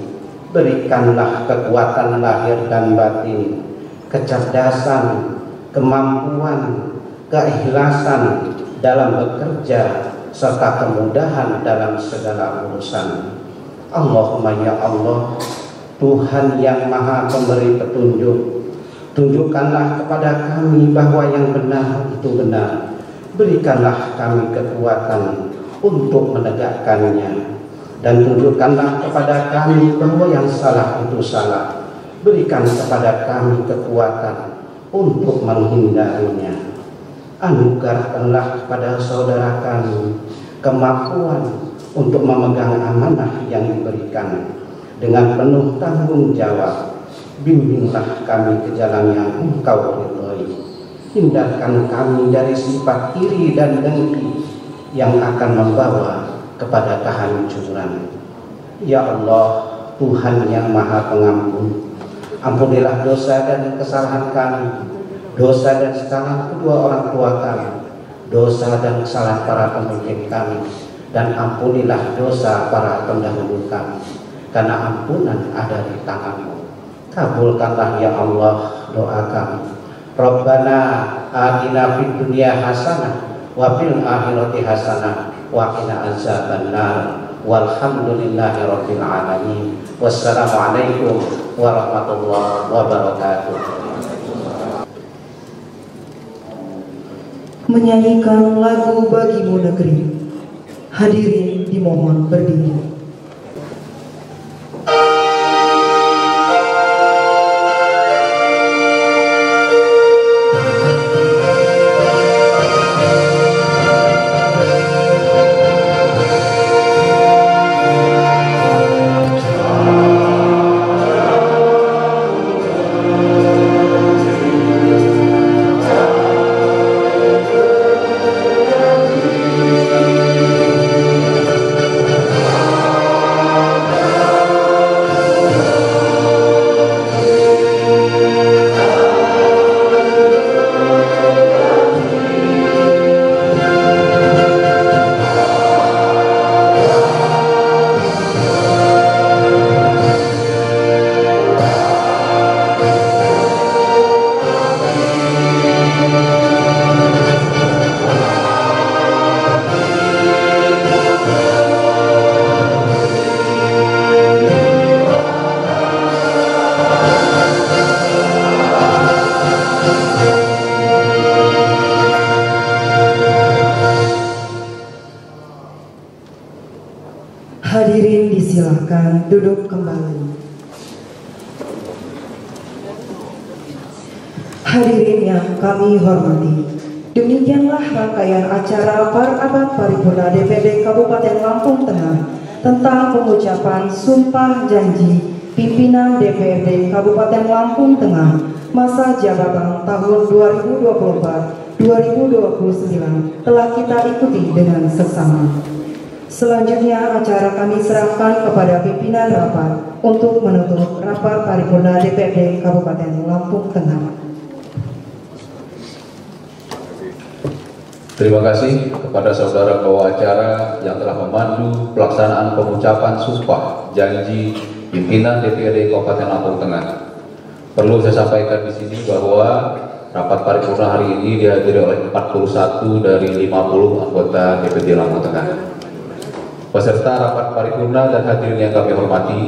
berikanlah kekuatan lahir dan batin, kecerdasan, kemampuan, keikhlasan dalam bekerja, serta kemudahan dalam segala urusan. Allahumma ya Allah, Tuhan yang Maha Pemberi petunjuk, tunjukkanlah kepada kami bahwa yang benar itu benar. Berikanlah kami kekuatan untuk menegakkannya, dan tunjukkanlah kepada kami bahwa yang salah itu salah. Berikan kepada kami kekuatan untuk menghindarinya. Anugerahkanlah kepada saudara kami kemampuan untuk memegang amanah yang diberikan dengan penuh tanggung jawab. Bimbinglah kami ke jalan yang Engkau ridhoi. Hindarkan kami dari sifat iri dan dengki yang akan membawa kepada kehancuran. Ya Allah, Tuhan yang Maha Pengampun, ampunilah dosa dan kesalahan kami, dosa dan kesalahan kedua orang tua kami, dosa dan kesalahan para pemimpin kami, dan ampunilah dosa para pendahulu kami, karena ampunan ada di tangan-Mu. Kabulkanlah ya Allah doa kami. Rabbana atina fid dunya hasanah wa fil akhirati hasanah wa qina azabannar. Walhamdulillahi rabbil alamin. Wassalamualaikum warahmatullahi wabarakatuh. Menyanyikan lagu Bagimu Negeri. Hadirin dimohon berdiri. Hadirin disilahkan duduk kembali. Hadirin yang kami hormati, demikianlah rangkaian acara Parabad Paripurna DPRD Kabupaten Lampung Tengah tentang pengucapan sumpah janji pimpinan DPRD Kabupaten Lampung Tengah masa jabatan tahun 2024-2029 telah kita ikuti dengan seksama. Selanjutnya acara kami serahkan kepada pimpinan rapat untuk menutup rapat paripurna DPRD Kabupaten Lampung Tengah. Terima kasih kepada saudara pembawa acara yang telah memandu pelaksanaan pengucapan sumpah janji pimpinan DPRD Kabupaten Lampung Tengah. Perlu saya sampaikan di sini bahwa rapat paripurna hari ini dihadiri oleh 41 dari 50 anggota DPRD Lampung Tengah. Peserta rapat paripurna dan hadirin yang kami hormati,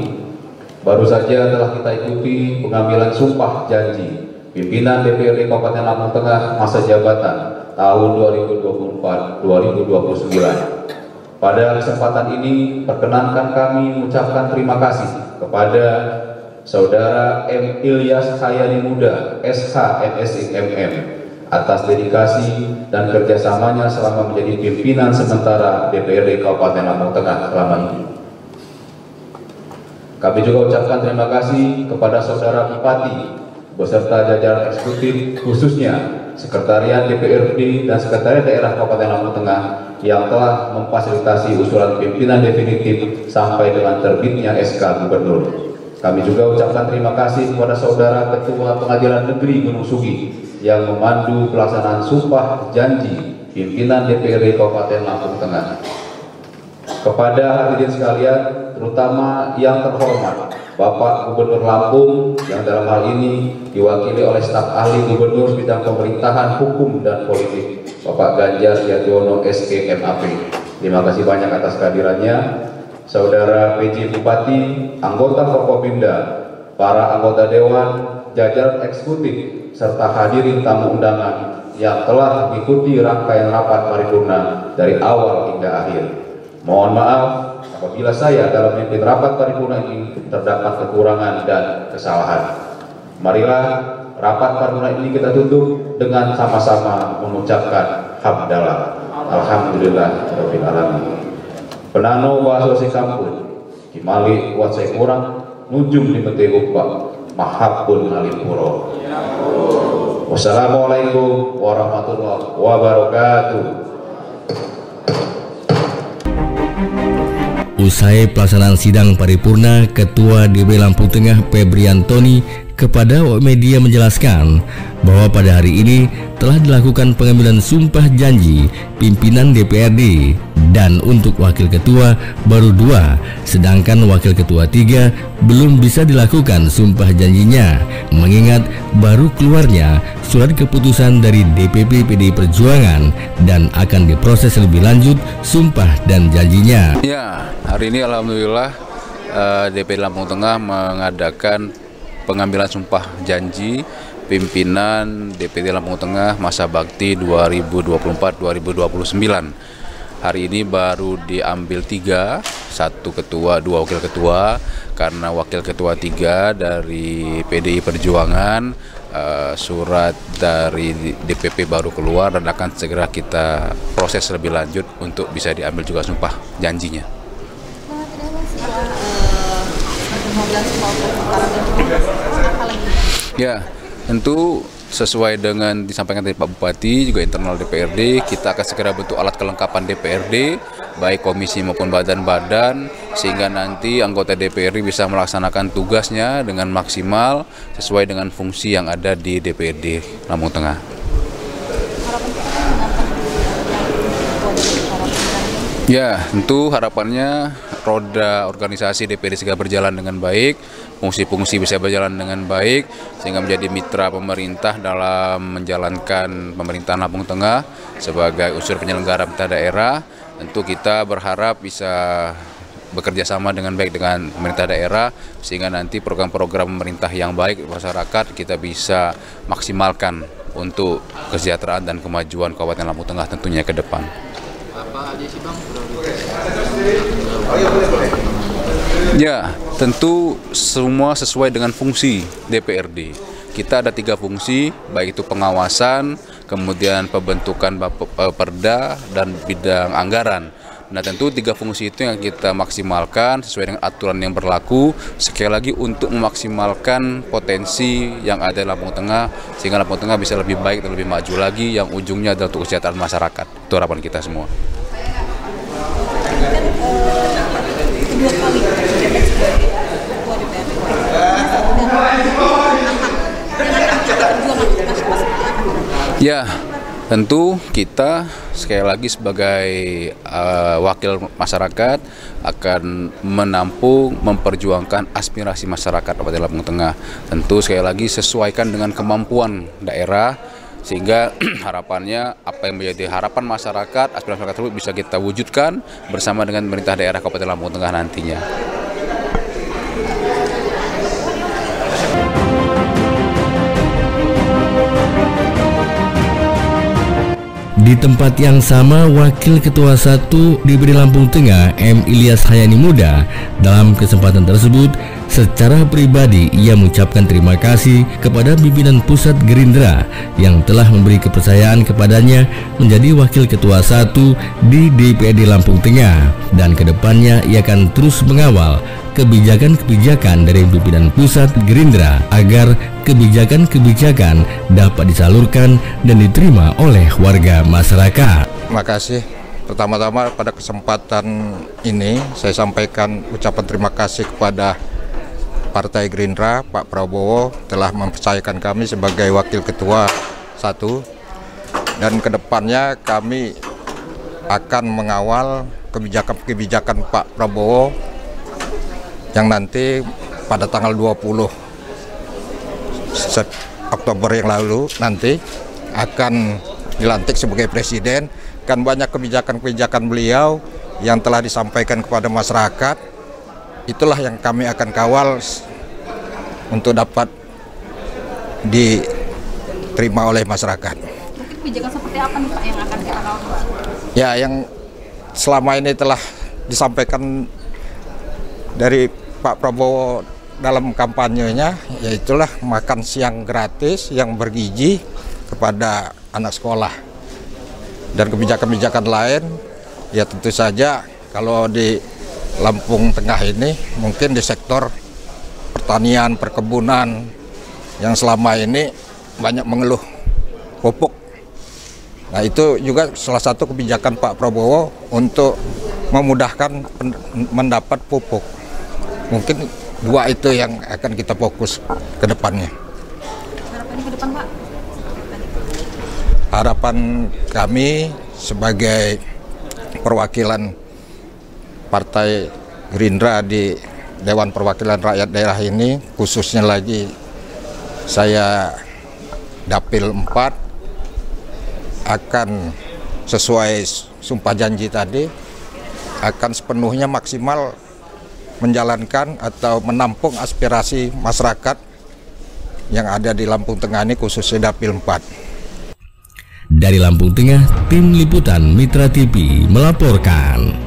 baru saja telah kita ikuti pengambilan sumpah janji pimpinan DPRD Kabupaten Lampung Tengah masa jabatan tahun 2024-2029. Pada kesempatan ini, perkenankan kami mengucapkan terima kasih kepada Saudara M. Ilyas Hayani Muda, SH, MSc, MM, atas dedikasi dan kerjasamanya selama menjadi pimpinan sementara DPRD Kabupaten Lampung Tengah selama ini. Kami juga ucapkan terima kasih kepada Saudara Bupati beserta jajaran eksekutif, khususnya Sekretariat DPRD dan Sekretariat Daerah Kabupaten Lampung Tengah yang telah memfasilitasi usulan pimpinan definitif sampai dengan terbitnya SK Gubernur. Kami juga ucapkan terima kasih kepada Saudara Ketua Pengadilan Negeri Gunung Sugi yang memandu pelaksanaan sumpah janji pimpinan DPRD Kabupaten Lampung Tengah. Kepada hadirin sekalian, terutama yang terhormat Bapak Gubernur Lampung yang dalam hal ini diwakili oleh staf ahli Gubernur bidang pemerintahan, hukum, dan politik, Bapak Ganjar Yadiono SK MAP. Terima kasih banyak atas kehadirannya. Saudara PJ Bupati, anggota Forkopimda, para anggota Dewan, jajaran eksekutif, serta hadirin tamu undangan yang telah mengikuti rangkaian rapat paripurna dari awal hingga akhir. Mohon maaf apabila saya dalam memimpin rapat paripurna ini terdapat kekurangan dan kesalahan. Marilah rapat paripurna ini kita tutup dengan sama-sama mengucapkan hamdalah. Alhamdulillahirabbil alamin. Penano bahasa sekampun, kimali buat saya kurang, nujum di mete pak, mahabun alimpuro. Wassalamualaikum warahmatullahi wabarakatuh. Usai pelaksanaan sidang paripurna, Ketua DPRD Lampung Tengah Febrian Tony kepada media menjelaskan bahwa pada hari ini telah dilakukan pengambilan sumpah janji pimpinan DPRD dan untuk wakil ketua baru 2, sedangkan wakil ketua 3 belum bisa dilakukan sumpah janjinya mengingat baru keluarnya surat keputusan dari DPP PDI Perjuangan dan akan diproses lebih lanjut sumpah dan janjinya. Ya, hari ini alhamdulillah DPRD Lampung Tengah mengadakan pengambilan sumpah janji pimpinan DPRD Lampung Tengah masa bakti 2024-2029. Hari ini baru diambil 3, 1 ketua, 2 wakil ketua, karena wakil ketua 3 dari PDI Perjuangan, surat dari DPP baru keluar dan akan segera kita proses lebih lanjut untuk bisa diambil juga sumpah janjinya. Ya, tentu sesuai dengan disampaikan dari Pak Bupati, juga internal DPRD, kita akan segera bentuk alat kelengkapan DPRD, baik komisi maupun badan-badan, sehingga nanti anggota DPRD bisa melaksanakan tugasnya dengan maksimal sesuai dengan fungsi yang ada di DPRD Lampung Tengah. Ya, tentu harapannya roda organisasi DPRD segera berjalan dengan baik, fungsi-fungsi bisa berjalan dengan baik, sehingga menjadi mitra pemerintah dalam menjalankan pemerintahan Lampung Tengah sebagai unsur penyelenggara pemerintah daerah. Tentu kita berharap bisa bekerja sama dengan baik dengan pemerintah daerah, sehingga nanti program-program pemerintah yang baik masyarakat kita bisa maksimalkan untuk kesejahteraan dan kemajuan Kabupaten Lampung Tengah tentunya ke depan. Apa aja sih Bang? Ya, tentu semua sesuai dengan fungsi DPRD. Kita ada 3 fungsi, baik itu pengawasan, kemudian pembentukan perda, dan bidang anggaran. Nah, tentu 3 fungsi itu yang kita maksimalkan sesuai dengan aturan yang berlaku, sekali lagi untuk memaksimalkan potensi yang ada di Lampung Tengah, sehingga Lampung Tengah bisa lebih baik dan lebih maju lagi, yang ujungnya adalah untuk kesejahteraan masyarakat. Itu harapan kita semua. kedua kali menjabat sebagai ketua DPRD. Ya, tentu kita sekali lagi sebagai wakil masyarakat akan menampung, memperjuangkan aspirasi masyarakat Kabupaten Lampung Tengah. Tentu sekali lagi sesuaikan dengan kemampuan daerah, sehingga harapannya apa yang menjadi harapan masyarakat, aspirasi masyarakat tersebut bisa kita wujudkan bersama dengan pemerintah daerah Kabupaten Lampung Tengah nantinya. Di tempat yang sama, Wakil Ketua 1 DPD Lampung Tengah M. Ilyas Hayani Muda dalam kesempatan tersebut secara pribadi ia mengucapkan terima kasih kepada pimpinan pusat Gerindra yang telah memberi kepercayaan kepadanya menjadi Wakil Ketua 1 di DPD Lampung Tengah, dan kedepannya ia akan terus mengawal kebijakan-kebijakan dari pimpinan pusat Gerindra agar kebijakan-kebijakan dapat disalurkan dan diterima oleh warga masyarakat. Terima kasih. Pertama-tama pada kesempatan ini saya sampaikan ucapan terima kasih kepada Partai Gerindra, Pak Prabowo telah mempercayakan kami sebagai Wakil Ketua 1, dan kedepannya kami akan mengawal kebijakan-kebijakan Pak Prabowo yang nanti pada tanggal 20 Oktober yang lalu nanti akan dilantik sebagai presiden. Kan banyak kebijakan-kebijakan beliau yang telah disampaikan kepada masyarakat, itulah yang kami akan kawal untuk dapat diterima oleh masyarakat. Mungkin kebijakan seperti apa nih Pak yang akan kita kawal? Ya, yang selama ini telah disampaikan dari Pak Prabowo dalam kampanyenya, yaitulah makan siang gratis yang bergizi kepada anak sekolah, dan kebijakan-kebijakan lain. Ya tentu saja kalau di Lampung Tengah ini mungkin di sektor pertanian, perkebunan yang selama ini banyak mengeluh pupuk. Nah, itu juga salah satu kebijakan Pak Prabowo untuk memudahkan mendapat pupuk. Mungkin dua itu yang akan kita fokus ke depannya. Harapannya ke depan, Pak? Harapan kami sebagai perwakilan Partai Gerindra di Dewan Perwakilan Rakyat Daerah ini, khususnya lagi saya Dapil 4, akan sesuai sumpah janji tadi, akan sepenuhnya maksimal menjalankan atau menampung aspirasi masyarakat yang ada di Lampung Tengah ini, khususnya Dapil 4. Dari Lampung Tengah, tim liputan Mitra TV melaporkan.